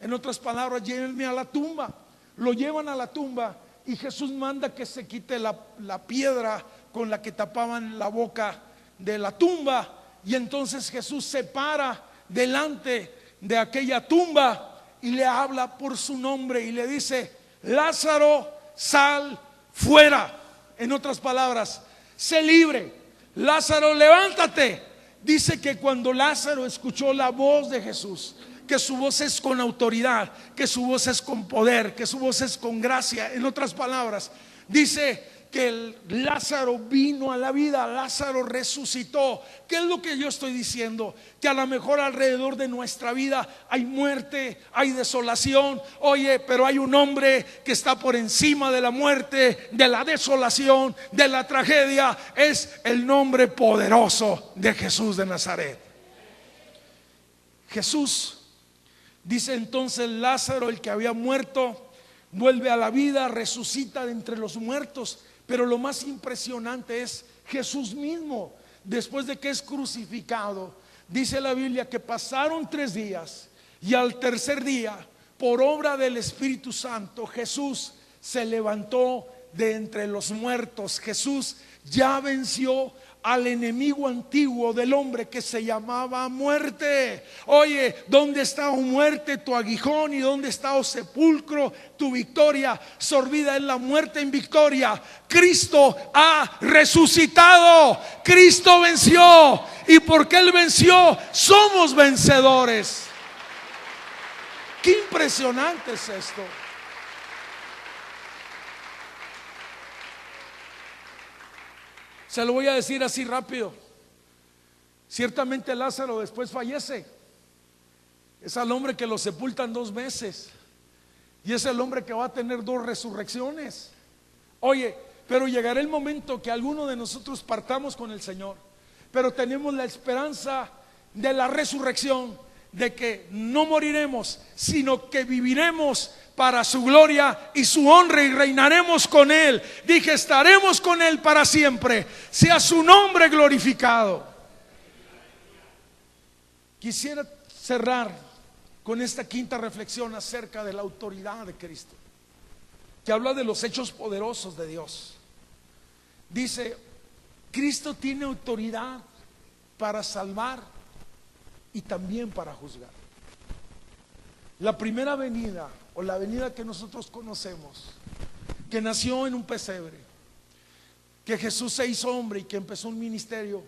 En otras palabras, llévenme a la tumba. Lo llevan a la tumba y Jesús manda que se quite la piedra con la que tapaban la boca de la tumba. Y entonces Jesús se para delante de aquella tumba y le habla por su nombre y le dice: Lázaro, sal fuera. En otras palabras, sé libre. Lázaro, levántate. Dice que cuando Lázaro escuchó la voz de Jesús, que su voz es con autoridad, que su voz es con poder, que su voz es con gracia. En otras palabras, dice que Lázaro vino a la vida, Lázaro resucitó. ¿Qué es lo que yo estoy diciendo? Que a lo mejor alrededor de nuestra vida hay muerte, hay desolación. Oye, pero hay un hombre que está por encima de la muerte, de la desolación, de la tragedia. Es el nombre poderoso de Jesús de Nazaret. Jesús dice entonces: Lázaro, el que había muerto, vuelve a la vida, resucita de entre los muertos. Pero lo más impresionante es Jesús mismo, después de que es crucificado. Dice la Biblia que pasaron 3 días y al tercer día, por obra del Espíritu Santo, Jesús se levantó de entre los muertos. Jesús ya venció al enemigo antiguo del hombre, que se llamaba muerte. Oye, ¿dónde está, oh muerte, tu aguijón? ¿Y dónde está, oh sepulcro, tu victoria? Sorbida es la muerte en victoria. Cristo ha resucitado. Cristo venció. Y porque Él venció, somos vencedores. Qué impresionante es esto. Se lo voy a decir así rápido. Ciertamente Lázaro después fallece. Es al hombre que lo sepultan 2 veces. Y es el hombre que va a tener 2 resurrecciones. Oye, pero llegará el momento que alguno de nosotros partamos con el Señor. Pero tenemos la esperanza de la resurrección, de que no moriremos, sino que viviremos para su gloria y su honra, y reinaremos con Él. Dije, estaremos con Él para siempre. Sea su nombre glorificado. Quisiera cerrar con esta quinta reflexión acerca de la autoridad de Cristo. que habla de los hechos poderosos de Dios. Dice, Cristo tiene autoridad para salvar y también para juzgar. La primera venida, o la venida que nosotros conocemos, que nació en un pesebre, que Jesús se hizo hombre y que empezó un ministerio,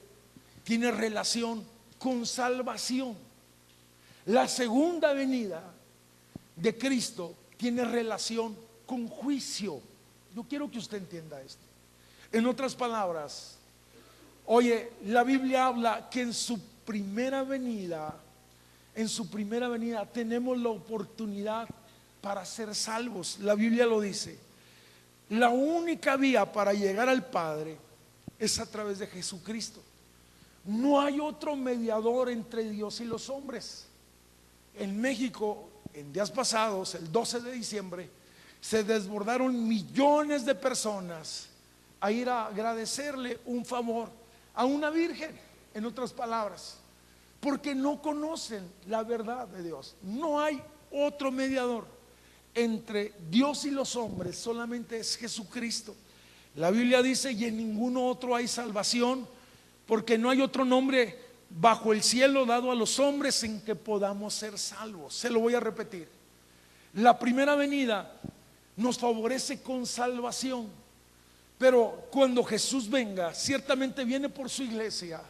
tiene relación con salvación. La segunda venida de Cristo tiene relación con juicio. Yo quiero que usted entienda esto. En otras palabras, oye, la Biblia habla que en su primera venida tenemos la oportunidad para ser salvos. La Biblia lo dice. La única vía para llegar al Padre es a través de Jesucristo. No hay otro mediador entre Dios y los hombres. En México, en días pasados, el 12 de diciembre, se desbordaron millones de personas a ir a agradecerle un favor a una virgen, en otras palabras, porque no conocen la verdad de Dios. No hay otro mediador entre Dios y los hombres, solamente es Jesucristo. La Biblia dice, y en ninguno otro hay salvación, porque no hay otro nombre bajo el cielo dado a los hombres en que podamos ser salvos. Se lo voy a repetir. La primera venida nos favorece con salvación, pero cuando Jesús venga, ciertamente viene por su iglesia,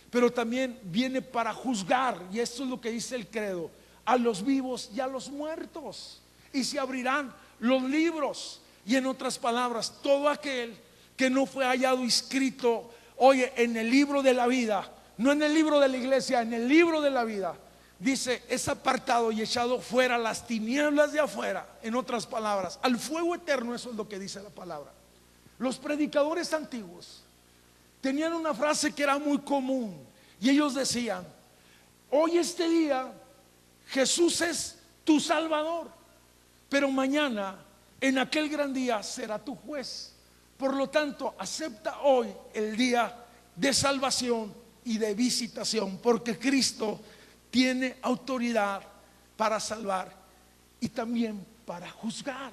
pero también viene para juzgar, y esto es lo que dice el credo, a los vivos y a los muertos, y se abrirán los libros. Y en otras palabras, todo aquel que no fue hallado inscrito, oye, en el libro de la vida, no en el libro de la iglesia, en el libro de la vida, dice, es apartado y echado fuera a las tinieblas de afuera. En otras palabras, al fuego eterno. Eso es lo que dice la palabra. Los predicadores antiguos tenían una frase que era muy común, y ellos decían, hoy este día Jesús es tu Salvador, pero mañana en aquel gran día será tu juez. Por lo tanto, acepta hoy el día de salvación y de visitación, porque Cristo tiene autoridad para salvar y también para juzgar.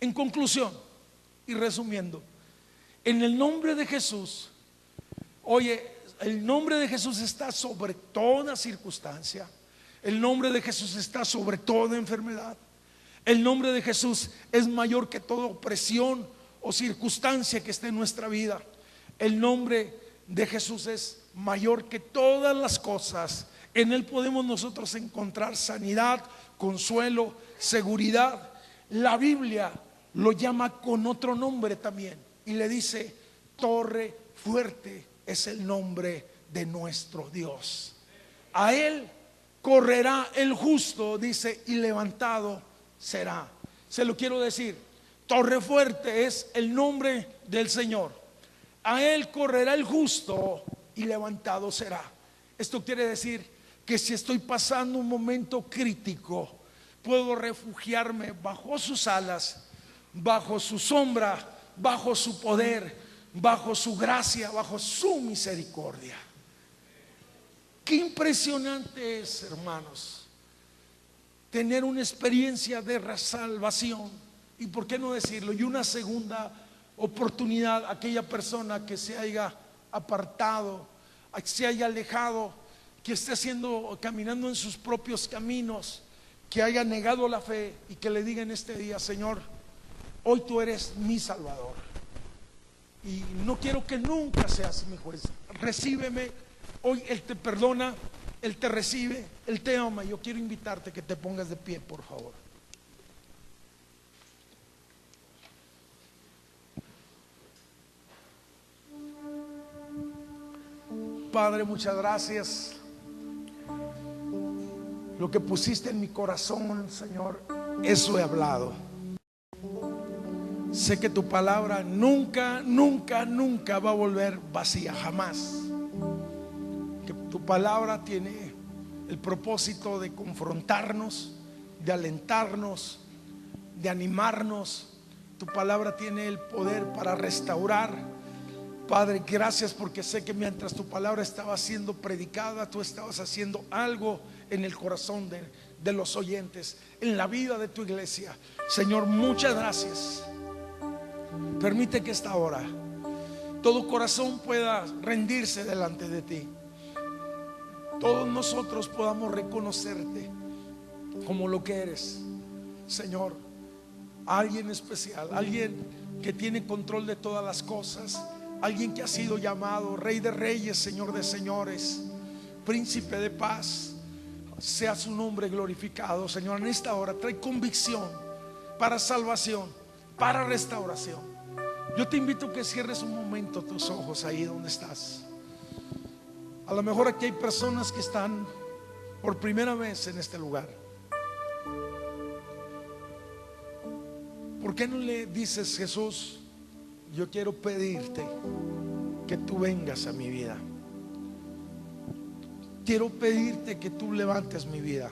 En conclusión y resumiendo, en el nombre de Jesús, oye, el nombre de Jesús está sobre toda circunstancia. El nombre de Jesús está sobre toda enfermedad. El nombre de Jesús es mayor que toda opresión o circunstancia que esté en nuestra vida. El nombre de Jesús es mayor que todas las cosas. En Él podemos nosotros encontrar sanidad, consuelo, seguridad. La Biblia lo llama con otro nombre también y le dice, torre fuerte es el nombre de nuestro Dios. A Él correrá el justo, dice, y levantado será. Se lo quiero decir, torre fuerte es el nombre del Señor. A Él correrá el justo y levantado será. Esto quiere decir que si estoy pasando un momento crítico, puedo refugiarme bajo sus alas, bajo su sombra, bajo su poder, bajo su gracia, bajo su misericordia. Qué impresionante es, hermanos, tener una experiencia de salvación, y por qué no decirlo, y una segunda oportunidad a aquella persona que se haya apartado, que se haya alejado, que esté caminando en sus propios caminos, que haya negado la fe, y que le diga en este día, Señor, hoy tú eres mi Salvador y no quiero que nunca seas mi juez. Recíbeme hoy. Él te perdona, Él te recibe, Él te ama. Yo quiero invitarte que te pongas de pie, por favor. Padre, muchas gracias. Lo que pusiste en mi corazón, Señor, eso he hablado. Sé que tu palabra nunca, nunca, nunca va a volver vacía, jamás. Que tu palabra tiene el propósito de confrontarnos, de alentarnos, de animarnos. Tu palabra tiene el poder para restaurar. Padre, gracias, porque sé que mientras tu palabra estaba siendo predicada, tú estabas haciendo algo en el corazón de los oyentes, en la vida de tu iglesia. Señor, muchas gracias. Permite que esta hora todo corazón pueda rendirse delante de ti. Todos nosotros podamos reconocerte como lo que eres, Señor. Alguien especial, alguien que tiene control de todas las cosas, alguien que ha sido llamado Rey de Reyes, Señor de Señores, Príncipe de Paz. Sea su nombre glorificado, Señor. En esta hora trae convicción para salvación, para restauración. Yo te invito a que cierres un momento tus ojos ahí donde estás. A lo mejor aquí hay personas que están por primera vez en este lugar. ¿Por qué no le dices: Jesús, yo quiero pedirte que tú vengas a mi vida? Quiero pedirte que tú levantes mi vida.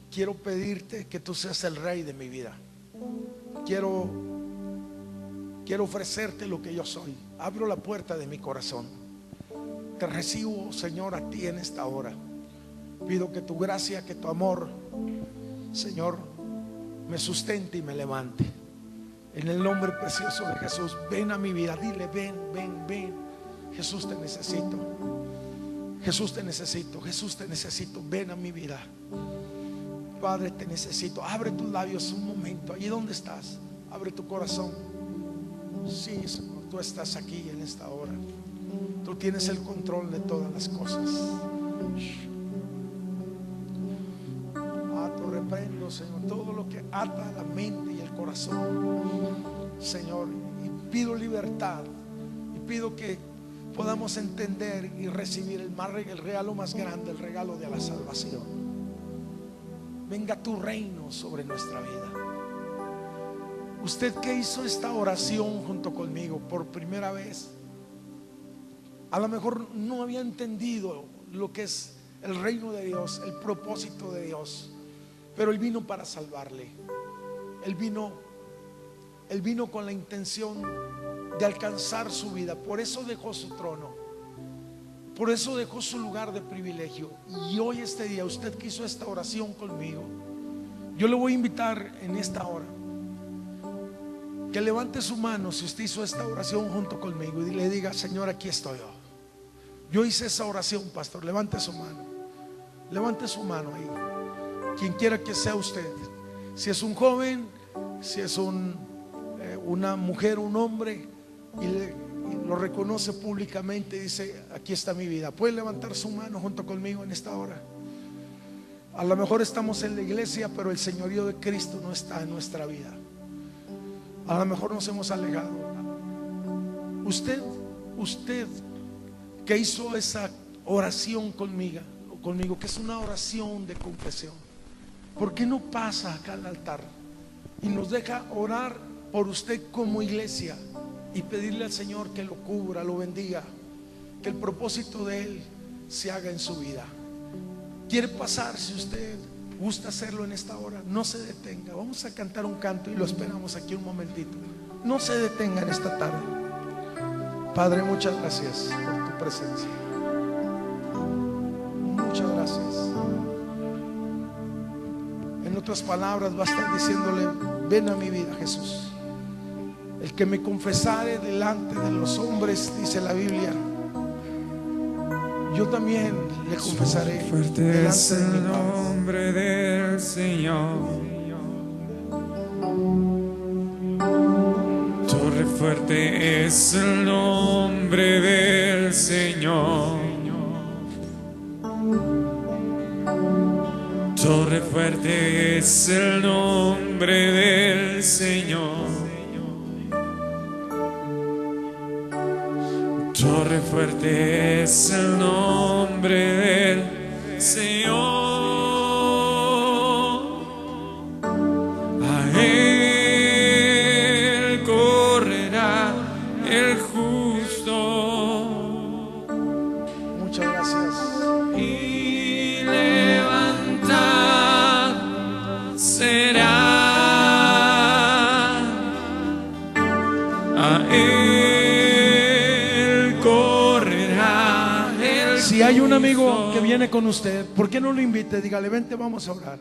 Quiero pedirte que tú seas el rey de mi vida. Quiero ofrecerte lo que yo soy. Abro la puerta de mi corazón. Te recibo, Señor, a ti en esta hora. Pido que tu gracia, que tu amor, Señor, me sustente y me levante. En el nombre precioso de Jesús, ven a mi vida. Dile: ven, ven, ven. Jesús, te necesito. Jesús, te necesito. Jesús, te necesito. Ven a mi vida. Padre, te necesito. Abre tus labios un momento. Allí donde estás, abre tu corazón. Sí, Señor, tú estás aquí en esta hora. Tú tienes el control de todas las cosas. Ato, reprendo, Señor, todo lo que ata a la mente y el corazón, Señor, y pido libertad. Y pido que podamos entender y recibir el regalo más grande, el regalo de la salvación. Venga tu reino sobre nuestra vida. Usted que hizo esta oración junto conmigo por primera vez, a lo mejor no había entendido lo que es el reino de Dios, el propósito de Dios, pero Él vino para salvarle. Él vino con la intención de alcanzar su vida. Por eso dejó su trono, por eso dejó su lugar de privilegio. Y hoy, este día, usted que hizo esta oración conmigo, yo le voy a invitar en esta hora que levante su mano. Si usted hizo esta oración junto conmigo, y le diga: Señor, aquí estoy yo. Yo hice esa oración, pastor. Levante su mano. Levante su mano ahí. Quien quiera que sea usted. Si es un joven, si es una mujer, un hombre, y lo reconoce públicamente y dice: aquí está mi vida. Puede levantar su mano junto conmigo en esta hora. A lo mejor estamos en la iglesia, pero el señorío de Cristo no está en nuestra vida. A lo mejor nos hemos alejado. Usted que hizo esa oración conmigo, que es una oración de confesión, ¿por qué no pasa acá al altar y nos deja orar por usted como iglesia y pedirle al Señor que lo cubra, lo bendiga, que el propósito de Él se haga en su vida? Quiere pasar. Si usted gusta hacerlo en esta hora, no se detenga. Vamos a cantar un canto y lo esperamos aquí un momentito. No se detenga en esta tarde. Padre, muchas gracias por tu presencia. Muchas gracias. En otras palabras, va a estar diciéndole: ven a mi vida, Jesús. El que me confesare delante de los hombres, dice la Biblia, yo también le confesaré fuerte es el nombre del Señor. Torre fuerte es el nombre del Señor. Torre fuerte es el nombre del Señor. Torre fuerte es el nombre del Señor. A Él correrá el justo. Muchas gracias. Y levantado será. A Él correrá el Si hay un amigo que viene con usted, ¿por qué no lo invite? Dígale, vente, vamos a orar.